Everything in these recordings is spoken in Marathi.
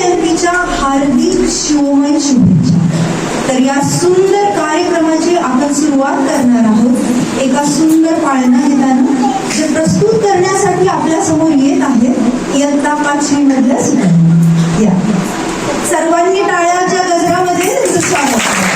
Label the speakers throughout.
Speaker 1: जयंतीच्या हार्दिक शिवमय शुभेच्छा. तर या सुंदर कार्यक्रमाची आपण सुरुवात करणार आहोत एका सुंदर पाळणा गीतानं, जे प्रस्तुत करण्यासाठी आपल्या समोर येत आहेत इयत्ता 5वी मधल्या सुद्धा. या सर्वांनी टाळ्याच्या गजरामध्ये त्यांचं स्वागत करा.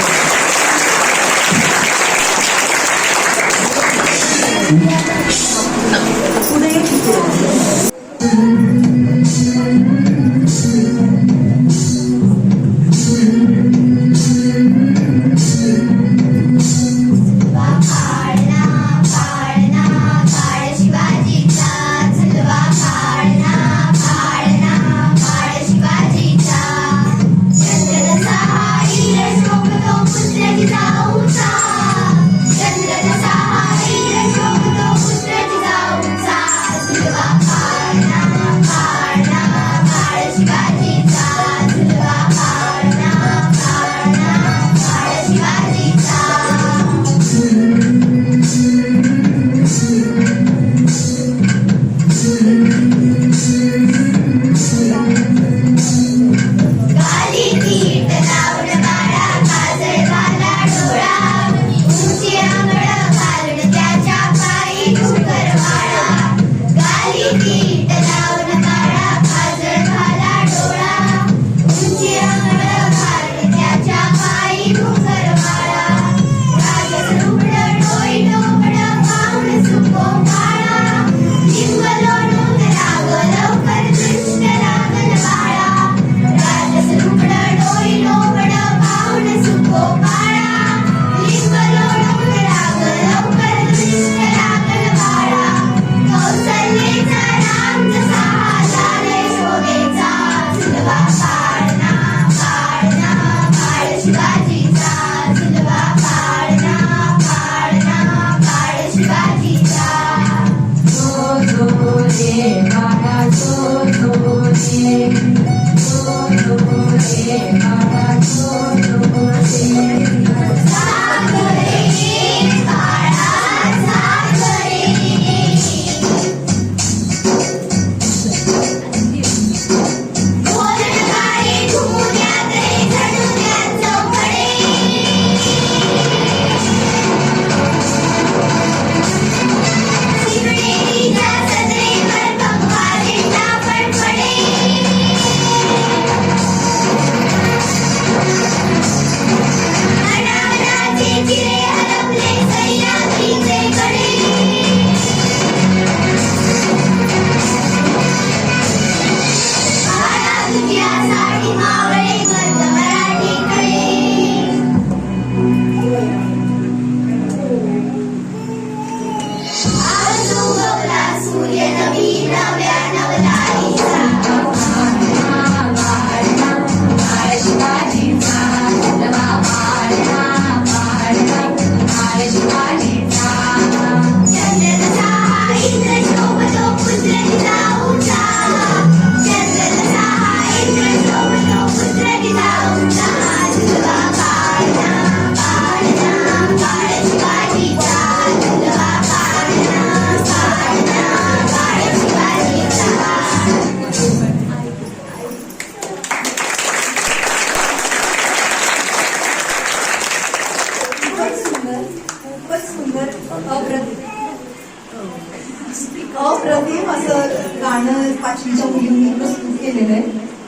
Speaker 1: अप्रतिम असं गाणं 5वीच्या मुलींनी प्रस्तुत केलेलं आहे.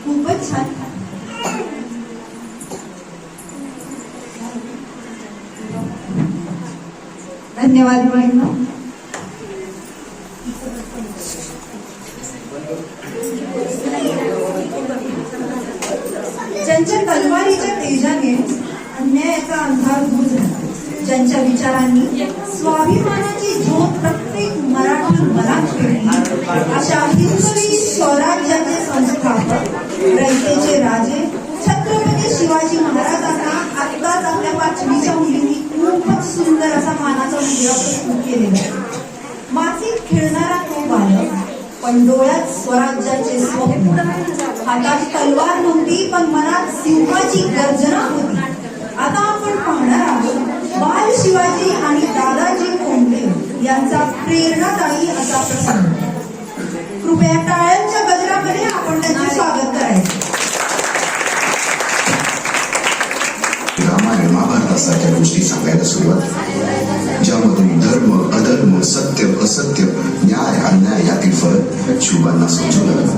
Speaker 1: खूपच छान. धन्यवाद बाईंना. ज्यांच्या तलवारीच्या तेजाने अन्यायाचा अंधार दूर झाला, ज्यांच्या विचारांनी स्वाभिमानाची ज्योत प्रत्येक मराठी मनात पेटली, अशा हिंदवी स्वराज्याचे संस्थापक रयतेचे राजे छत्रपती शिवाजी महाराजांना आत्ताच आपल्या 5वीच्या मुलींनी खूपच सुंदर असा मानाचा मुजरा प्रस्तुत केलेला आहे. मातीत खेळणारा तो बालक, पण डोळ्यात स्वराज्याचे स्वप्न. हातात तलवार नव्हती, पण मनात सिंहाची गर्जना होती. आता आपण पाहणार आहोत बाल शिवाजी आणि दादाजी कोंडे यांचा प्रेरणादायी असा प्रसंग. कृपया टाळ्यांच्या गजरामध्ये आपण त्यांचे स्वागत करायचे.
Speaker 2: वाद ज्यामधून धर्म अधर्म सत्य असत्य न्याय अन्याय यातील फरक शिवबांना समजू लागला.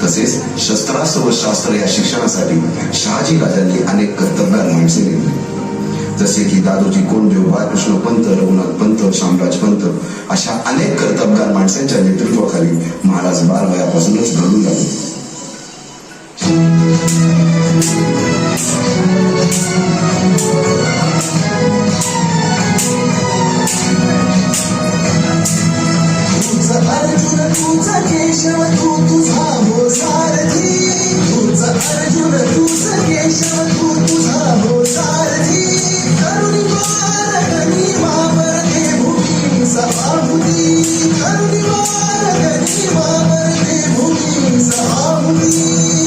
Speaker 2: तसेच शस्त्रास्त्र व शास्त्र या शिक्षणासाठी शहाजी राजांनी अनेक कर्तबगार माणसे नेमली, जसे की दादोजी कोंडदेव, बाळकृष्ण पंत, रघुनाथ पंत, शामराज पंत अशा अनेक कर्तबगार माणसांच्या नेतृत्वाखाली महाराज बालवयापासूनच घडू लागले.
Speaker 3: अर्जुन तुझा केशव तू तुझा हो सारथी, तुझा अर्जुन तुझा केशव तू तुझा हो सारथी. करुणी मारगणी वावरते भूमी सहाभूती, करुणी मारगणी वावरते भूमी सहाभूती.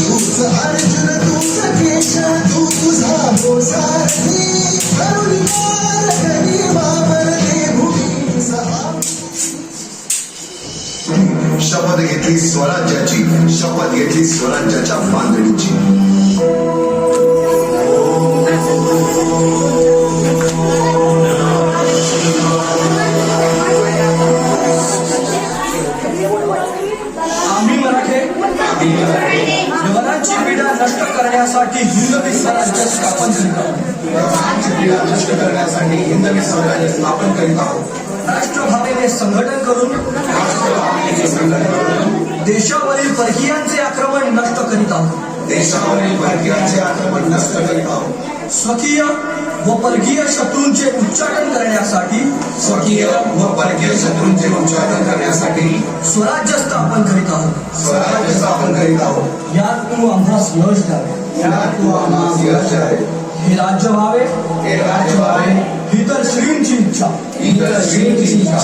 Speaker 3: तुझा अर्जुन तुझा केशव तू तुझा हो सारथी, करुणी मारगणी वावरते भूमी सहाभूती.
Speaker 2: शपथ घेतली स्वराज्याची, शपथ घेतली स्वराज्याच्या बांधणीची.
Speaker 4: आम्ही मराठे यवनांची पीडा नष्ट करण्यासाठी हिंदवी स्वराज्य स्थापन करीत आहोत.
Speaker 2: नष्ट करण्यासाठी हिंदवी स्वराज्य स्थापन करीत आहोत.
Speaker 4: राष्ट्रभावेने संघटन करून देशावरील परकीयांचे आक्रमण नष्ट करीत आहोत.
Speaker 2: देशावरील परकीयांचे आक्रमण नष्ट करीत आहोत.
Speaker 4: स्वकीय व परकीय शत्रूंचे उच्चाटन करण्यासाठी
Speaker 2: स्वकीय व परकीय शत्रूंचे उच्चाटन करण्यासाठी
Speaker 4: स्वराज्य स्थापन करीत आहोत.
Speaker 2: स्वराज्य स्थापन करीत आहोत.
Speaker 4: यात तू आम्हास यश द्यावे,
Speaker 2: यात तू आम्हास यश आहे.
Speaker 4: हे राज्य व्हावे,
Speaker 2: हे राज्य व्हावे
Speaker 4: ही तर श्रींची इच्छा.
Speaker 2: इतर श्रींची इच्छा.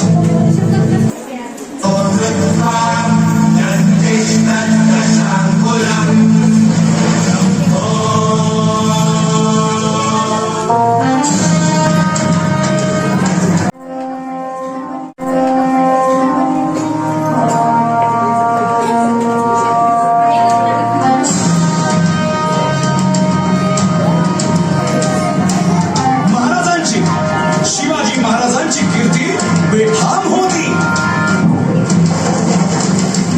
Speaker 3: शिवाजी महाराजांची कीर्ती बेफाम होती.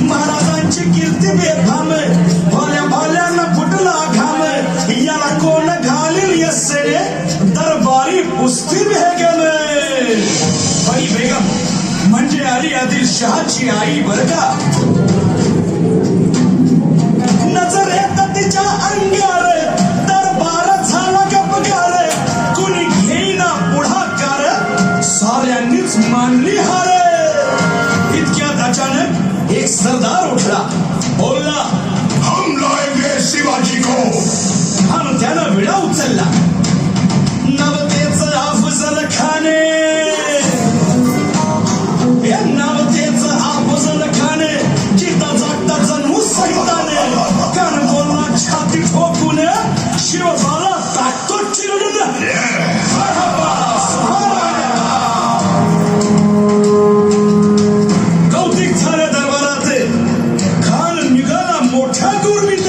Speaker 3: महाराजांची कीर्ती बेफाम, भोल्या भाल्यांना फुटला घाम. याला कोण घालील यस्सेने दरबारी कुस्ती भेगन. परी बेगम म्हणजे अली आदिलशहाची आई बर का. नजर येत तिच्या अंगार, दरबार झाला गपगार. कुणी घेईना पुढाकार, साऱ्यांनीच मानली हार. इतक्यात अचानक एक सरदार उठला, बोलला, हम लाएंगे शिवाजी को. आणि त्यानं विडा उचलला. नवतेचं अफजल खाने, या नवतेचं अफजल खाने, जिता जागता जणू सैताने. कान बोलला छाती ठोकून, शिवबाला टाकतो चिरडून. कौतिक झालं दरबाराचे. खान निघाला मोठ्या दुर्मित.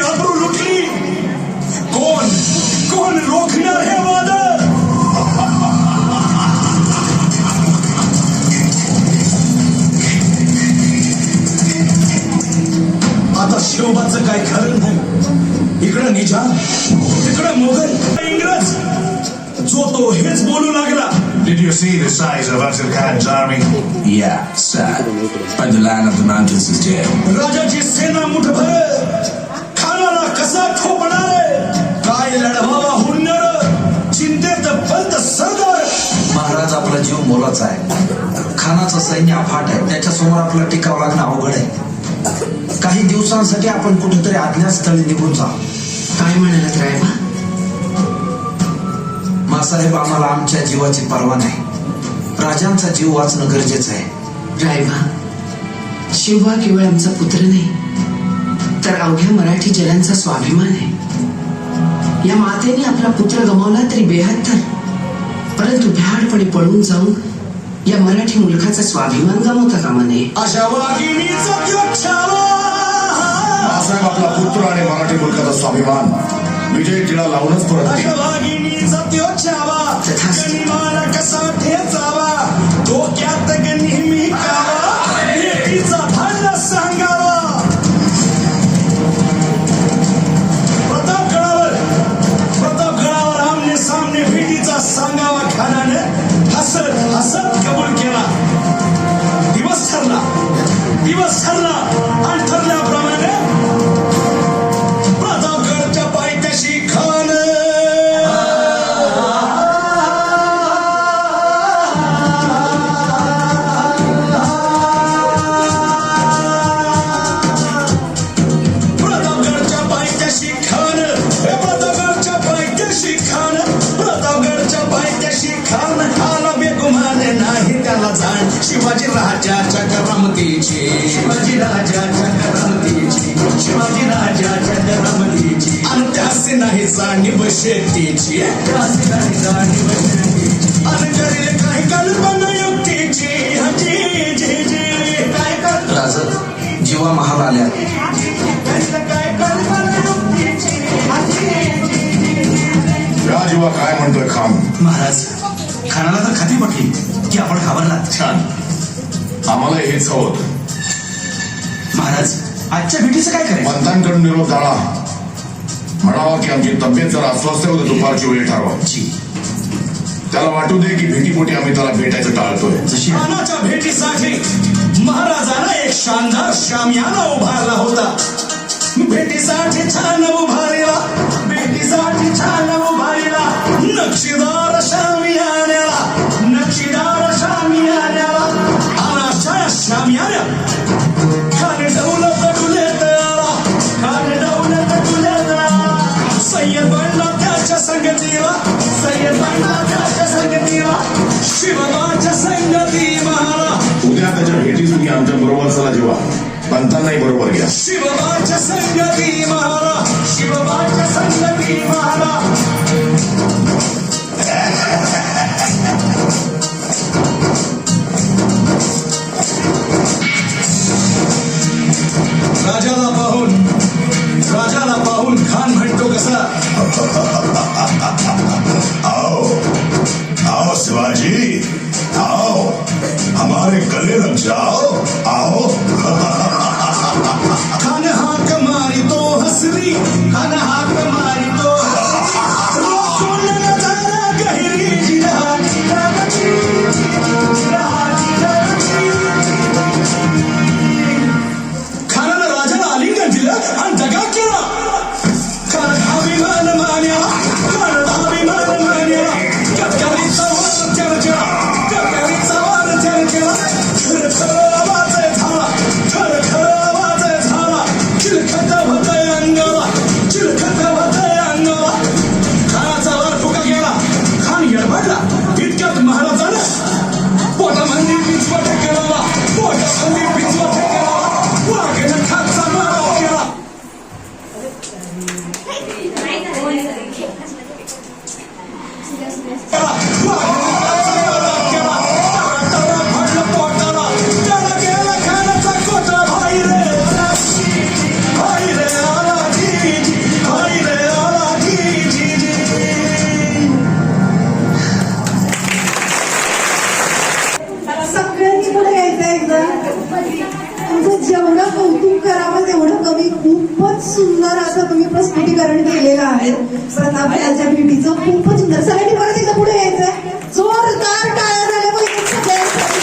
Speaker 3: अब्रू लुटली. कोण कोण रोखणार हे वादळ. आता शिवबाचं काय खरं नाही. इकडं निजाम, तिकडं मोगल, इंग्रज. जो तो हेच बोलू लागला.
Speaker 5: Did you see the size of Afzal Khan's army?
Speaker 6: Yeah, sir. But the land of the mountains is dead.
Speaker 3: राजाची सेना मुठभर, खानाला कसा ठोपणार. काय लढवावा हुन्नर, चिंतेत बंद सरदार.
Speaker 6: महाराज आपला जीव मोलाचा आहे. खानाचं सैन्य अफाट आहे. त्याच्यासमोर आपल्याला टिकावं लागणं अवघड आहे.
Speaker 4: काही दिवसांसाठी आपण कुठेतरी अज्ञातस्थळी निघून जाऊ.
Speaker 6: काय म्हणालात रायबा?
Speaker 4: मासाहेब, आम्हाला आमच्या जीवाची पर्वा नाही. राजांचा जीव वाचणं गरजेचं आहे.
Speaker 6: रायबा, शिवबा केवळ आमचा पुत्र नाही, तर अवघ्या मराठी जनांचा स्वाभिमान आहे. या मातेने आपला पुत्र गमावला तरी बेहत्तर, परंतु भ्याडपणे पळून जाऊन या मराठी मुलखाचा स्वाभिमान गमावता कामा नये.
Speaker 3: अशा वाघिणीचा त्यो छावा.
Speaker 5: बाळासाहेब आपला पुत्र आणि मराठी मुलकाचा स्वाभिमान विजय टिळा लावूनच परत
Speaker 3: अशा
Speaker 5: येईल.
Speaker 3: वाघिणीचा त्यो छावा.
Speaker 6: तथास्तु.
Speaker 3: गनिमाला कसा ठेचावा, डोक्यात नेहमी कावा, भेटीचा भांडा सांगावा. प्रतापगडावर आमने सामने भेटीचा सांगावा. खानाने हसत हसत कबूल केला. दिवस ठरला आणि ठरल्याप्रमाणे प्रतापगडच्या पायथ्याशी खान आला बेगुमाने नाही त्याला जाण. शिवाजी राजाच्या करामतीची, शिवाजी राजाच्या करामतीची, शिवाजी राजाच्या करामतीची. आणि त्यासे नाही जाणीव शेतीची, त्यासे नाही जाणीव शेतीची. आणि करेल काही कल्पना युक्तीची. जी जी जी काय कर
Speaker 4: राजा, जीवा महाल आल्या.
Speaker 3: काय कल्पना युक्तीची.
Speaker 5: या जीवा काय म्हणतोय खान?
Speaker 3: महाराज, खानाला तर खात्री पटली की आपण घाबरलात.
Speaker 5: छान, आम्हाला हेच हवं होतं.
Speaker 3: महाराज, आजच्या भेटीचं काय करायचं?
Speaker 5: पंतांकडून निरोप झाला. म्हणावा की आमची तब्येत जर अस्वस्थ होतं दुपारची वेळ ठरवा. त्याला वाटू दे की भेटीपोटी आम्ही त्याला भेटायचं टाळतोय.
Speaker 3: खानाच्या भेटीसाठी महाराजांना एक शानदार शामियाना उभारला होता. भेटीसाठी छान उभारला, भेटीसाठी छान उभारला. नक्षीदार शामियान्याला, नक्षीदार शामियान्याला. आणि अशा शामियान्या खान डौलत डुलेत आला, खान डौलत डुलेत आला. सय्यद बनला त्याच्या संगतीला, सय्यद बनला त्याच्या संगतीला. शिवबाच्या संगती महारा.
Speaker 5: उद्या त्याच्या भेटी तुम्ही आमच्या बरोबर चला जीवा. पंतांनाही बरोबर घ्या.
Speaker 3: शिवबाच्या संगती महारा, शिवबाच्या संगती महारा. राजाला पाहून खान म्हणतो कसा?
Speaker 5: आओ आओ शिवाजी, आओ हमारे गले लग जाओ. आओ.
Speaker 3: खान हाक मारी तो हसरी, खान हाक मारी तो हसरी. रोखून नजारा गहिरी जिराची रागाची, जिराची रागाची. खानानं राजाला आलिंगन दिलं आणि दगा केला. खान अभिमान मान्या, खान अभिमान मान्या. कटकरीचा वार चर्चा, कटकरीचा वार चर्चा. खर खर आवाज झाला, खर खर आवाज झाला. चिलखत होतंय अंगाला, चिलखत होतंय अंगाला. खानाचा वार फुका गेला. खान येडबडला. इतक्यात महाराजानं पोटामध्ये पिचवट केला, पोटामध्ये पिचवट केला. वाघेनं खानचा मारा केला.
Speaker 1: सगळ्यांनी पुढे यायचं एकदा. तुमचं जेवढं कौतुक करावं तेवढं कमी. खूपच सुंदर असं तुम्ही प्रस्तुतीकरण केलेलं आहे प्रतापगडाच्या भेटीचं. खूपच सुंदर. सगळ्यांनी परत एकदा पुढे यायचंय. जोरदार टाळ्या झाल्या पाहिजे सगळ्यांसाठी.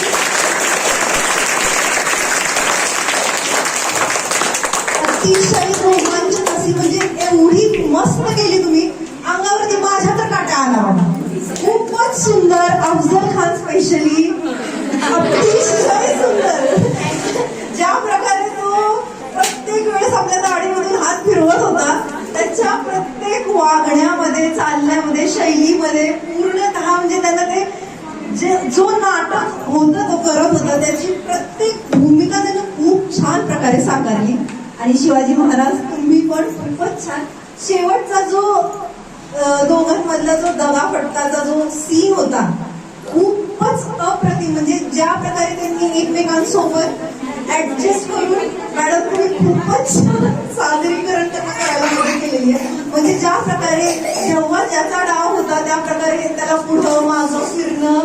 Speaker 1: अतिशय रोमांचक अशी, म्हणजे एवढी मस्त केली तुम्ही, अंगावरती माझ्या तर काटा आला मला. खूपच सुंदर. अफजल खान स्पेशली अतिशय सुंदर. ज्या प्रकारे तो प्रत्येक करत होता त्याची प्रत्येक भूमिका त्यानं खूप छान प्रकारे साकारली. आणि शिवाजी महाराज तुम्ही पण खूपच छान. शेवटचा जो दोघांमधला जो दगाफटकाचा जो सीन होता खूपच अप्रतिम. म्हणजे ज्या प्रकारे त्यांनी एकमेकांसोबत ऍडजस्ट करून मॅडम तुम्ही खूपच सादरीकरण त्यांना करायला मदत केलेली आहे. म्हणजे ज्या प्रकारे जेव्हा ज्याचा डाव होता त्या प्रकारे त्याला पुढं मागं फिरणं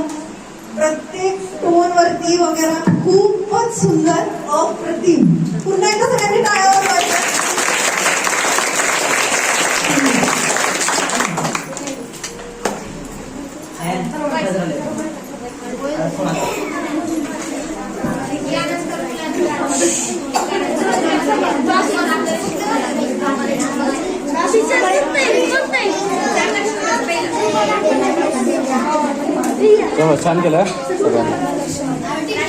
Speaker 1: प्रत्येक टोन वरती वगैरे खूपच सुंदर अप्रतिम. पुन्हा एकदा सगळ्यांनी टाळ्या वाजवायच्या.
Speaker 7: छान केलं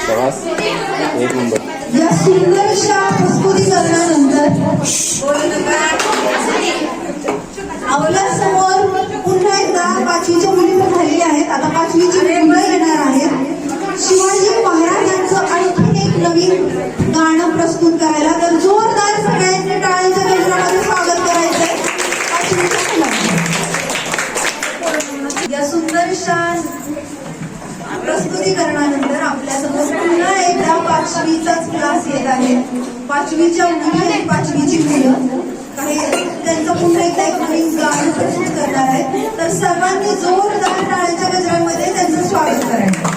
Speaker 7: प्रवास एक नंबर.
Speaker 1: या सुंदरशा प्रस्तुतीकरणानंतर आपल्यासमोर पुन्हा एकदा 5वीच्या मुली तर झालेल्या आहेत. आता 5वीची मुलं येणार आहेत शिवाजी महाराजांचं आणखीन एक नवीन गाणं प्रस्तुत करायला. तर जोरदार सगळ्यांनी टाळ्यांच्या गजरामध्ये स्वागत करायचंय 5वीच्या मुलांचं. या सुंदरशा प्रस्तुतीकरणानंतर आपल्यासमोर पुन्हा एकदा 5वीचाच क्लास येत आहे. 5वीच्या मुली आणि 5वीची मुलं काही त्यांचं पुन्हा एकदा एक नवीन गाणं प्रस्तुत करणार आहेत. तर सर्वांनी जोरदार टाळ्यांच्या गजरांमध्ये त्यांचं स्वागत करायचं.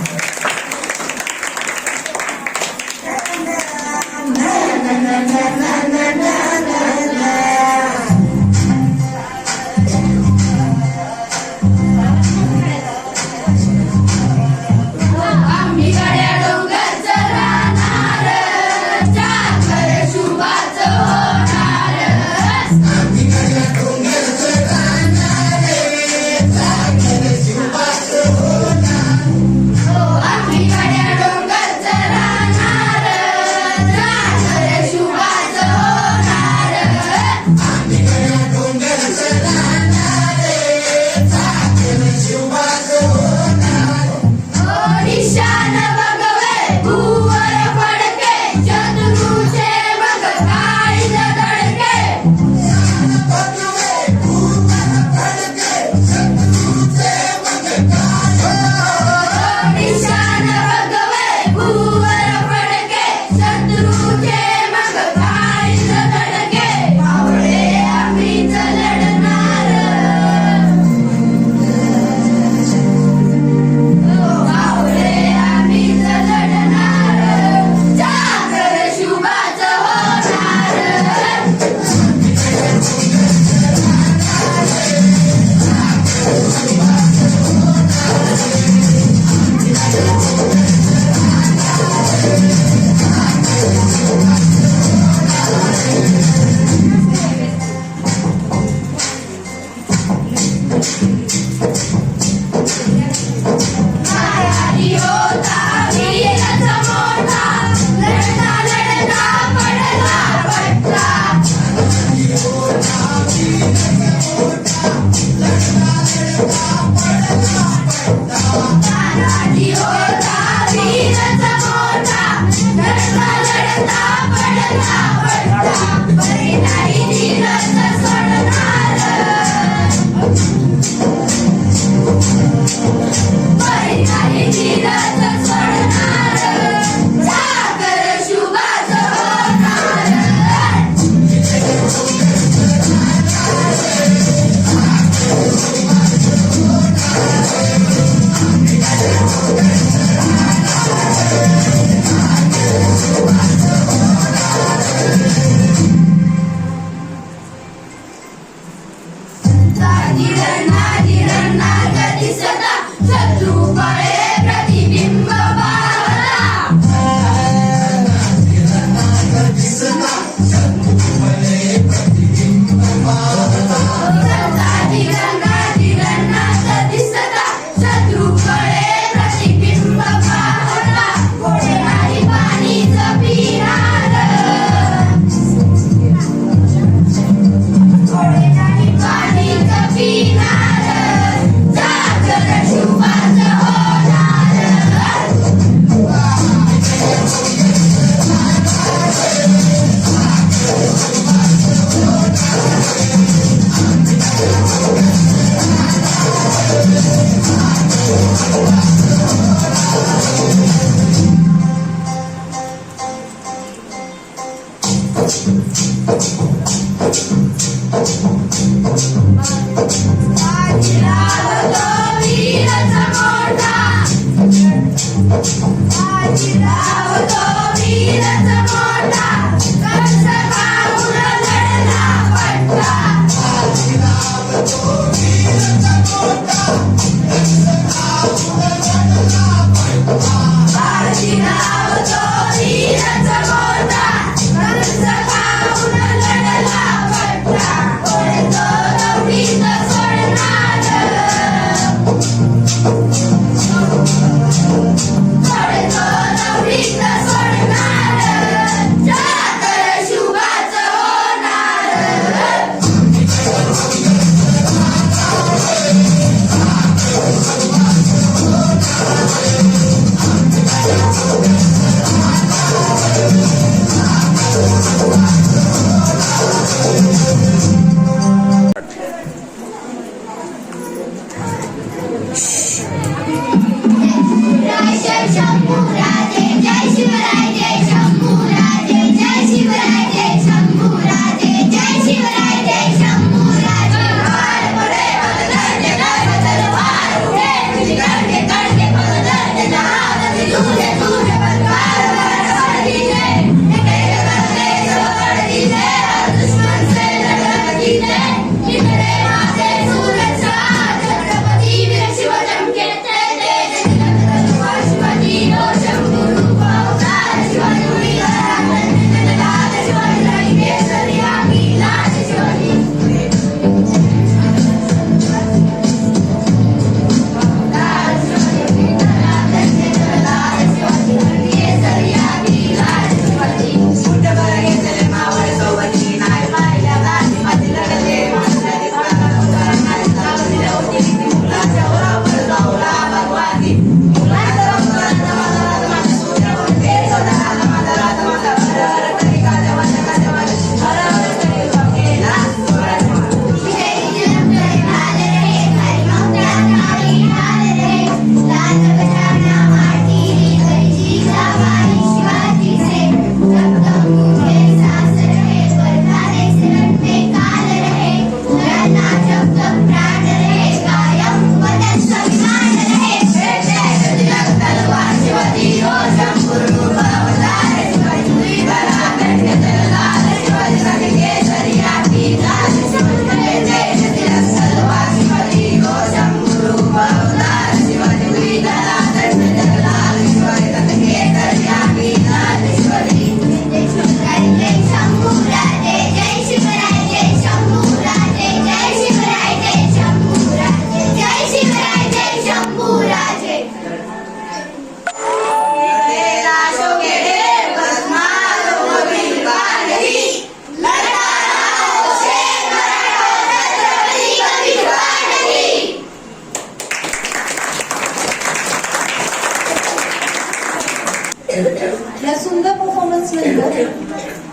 Speaker 1: या सुंदर परफॉर्मन्स नंतर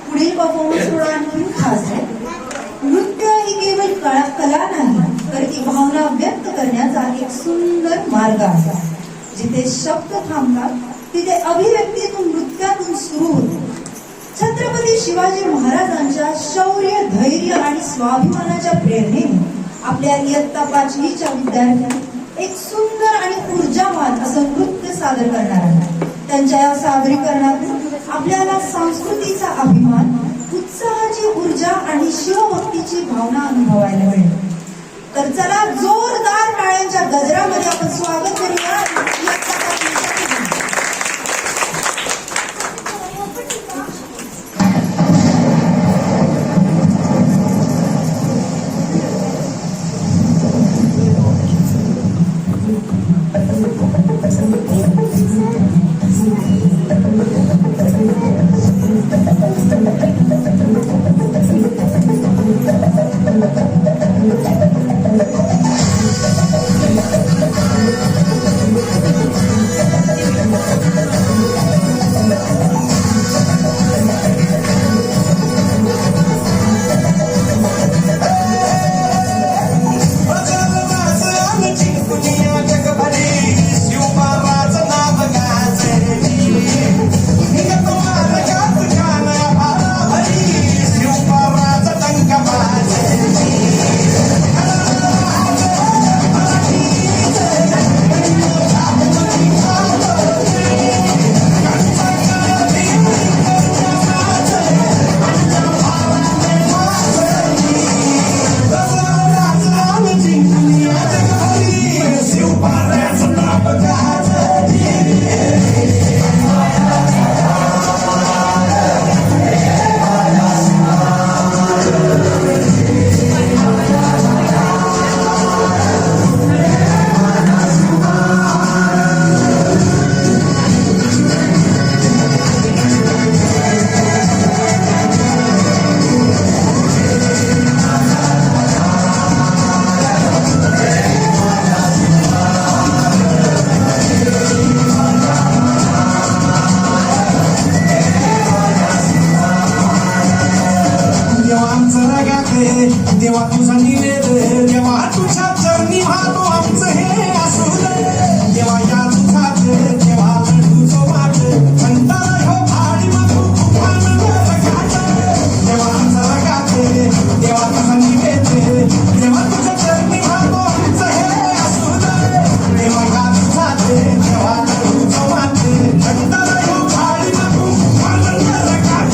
Speaker 1: पुढील परफॉर्मन्स थोडा आणखी खास आहे. नृत्य ही केवळ कला नाही तर ती भावना व्यक्त करण्याचा एक सुंदर मार्ग आहे. जिथे शब्द थांबतात तिथे अभिव्यक्तीतून नृत्यातून सुरू होते. छत्रपती शिवाजी महाराजांच्या शौर्य, धैर्य आणि स्वाभिमानाच्या प्रेरणेने आपल्या इयत्ता 5वीच्या विद्यार्थ्यांनी एक सुंदर आणि ऊर्जावान असं नृत्य सादर करणार आहे. त्यांच्या या सादरीकरणातून आपल्याला संस्कृतीचा अभिमान, उत्साहाची ऊर्जा आणि शिवभक्तीची भावना अनुभवायला मिळेल. तर चला जोरदार टाळ्यांच्या गजरामध्ये आपण स्वागत करूया.
Speaker 3: खाते देवा तुझा निवेद देवा तुझ्या चरणी वाहतो आमचं हे असू दे देवा या तुझाच देवा लढूचो वाट कंटाळा ह्यो भाडी मागू तुफान रगात देवा आमचा रगात देवा तुझा निवेद देवा तुझ्या चरणी वाहतो आमचं हे असू दे देवा या तुझाच देवा लढूचो वाट कंटाळा ह्यो भाडी मागू तुफान रगात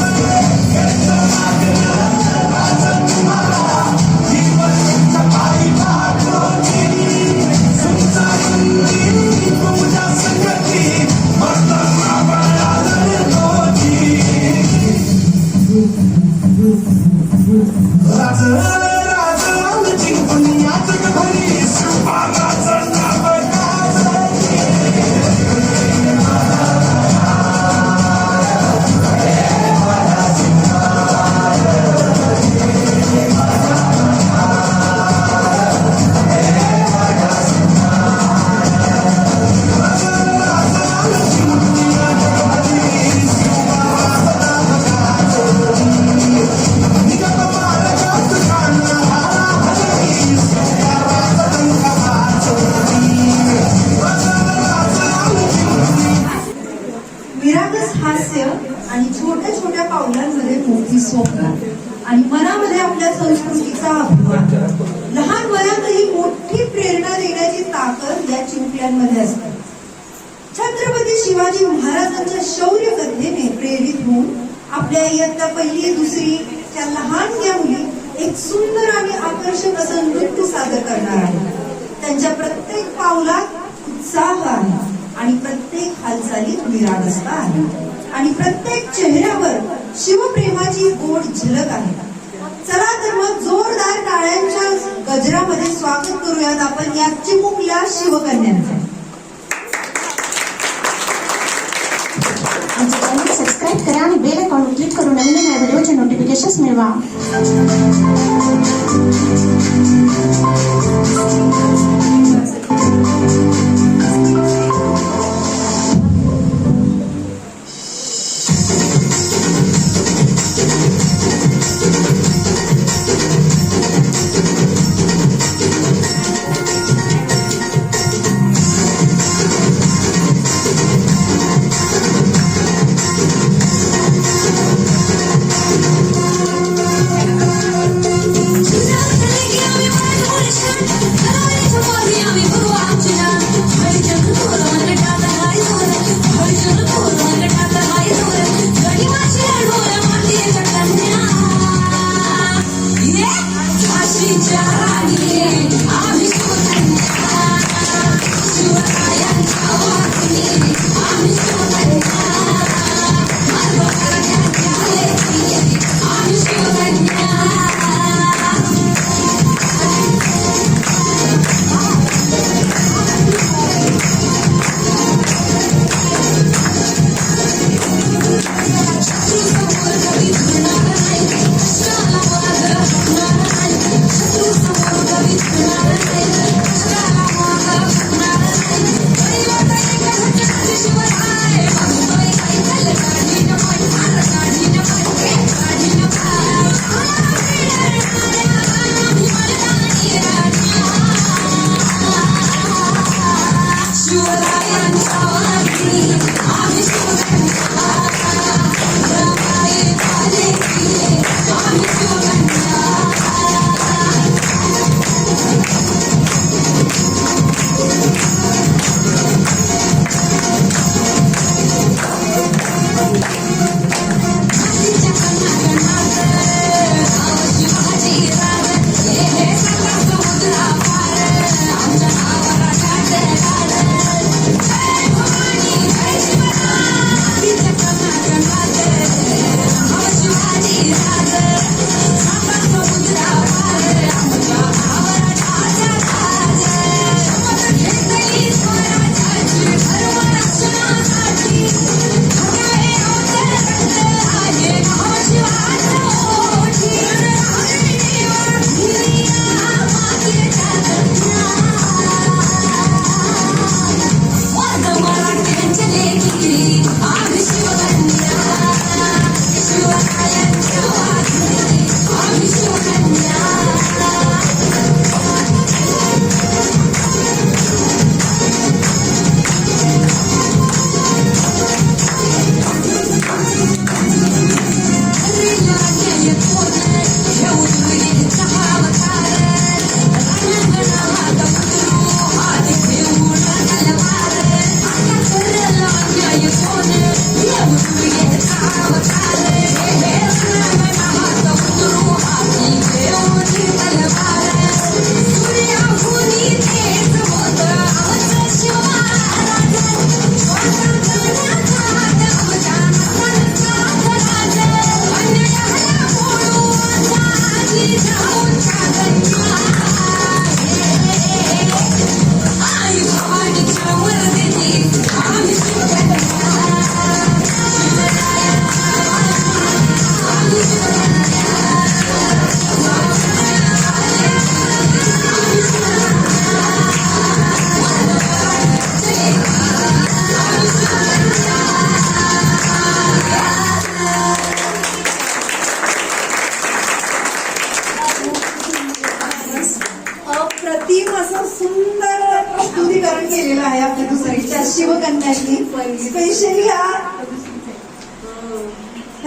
Speaker 1: निरागस हास्य आणि छोट्या छोट्या पावलांमध्ये मोठी स्वप्न आणि मनामध्ये आपल्या संस्कृतीचा अभिमान लहान वयातही मोठी प्रेरणा देण्याची ताकद या चिमुकल्यांमध्ये असते. छत्रपती शिवाजी महाराजांच्या शौर्य कथेने प्रेरित होऊन आपल्या इयत्ता पहिली दुसरी त्या लहान या मुली एक सुंदर आणि आकर्षक असं नृत्य सादर करणार आहेत. त्यांच्या प्रत्येक पावलात उत्साह आहे आणि प्रत्येक हालचालीत निरागसता आहे आणि प्रत्येक चेहऱ्यावर शिवप्रेमाची गोड झलक आहे. चला तर मग जोरदार टाळ्यांच्या गजरामध्ये स्वागत करूयात आपण या चिमुकल्या शिवकन्यांचे.
Speaker 8: आमचे चॅनल सबस्क्राईब करा आणि बेल आयकॉनवर क्लिक करून नवीन नवीन व्हिडिओचे नोटिफिकेशन्स मिळवा.
Speaker 9: I'm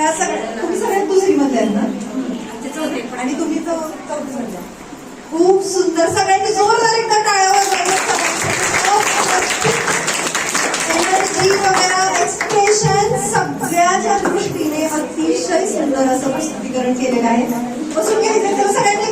Speaker 1: तुम्ही सगळ्यात दुसरी मध्ये आहेत ना आणि तुम्ही चौथी मध्ये. खूप सुंदर. सगळ्यांनी जोरदार एकदा टाळ्या वाजवायच्या. एनर्जी वगैरे एक्सप्रेशन सगळ्याच्या दृष्टीने अतिशय सुंदर असं प्रस्तुतीकरण केलेलं आहे. बसून घ्यायचं तेव्हा सगळ्यांनी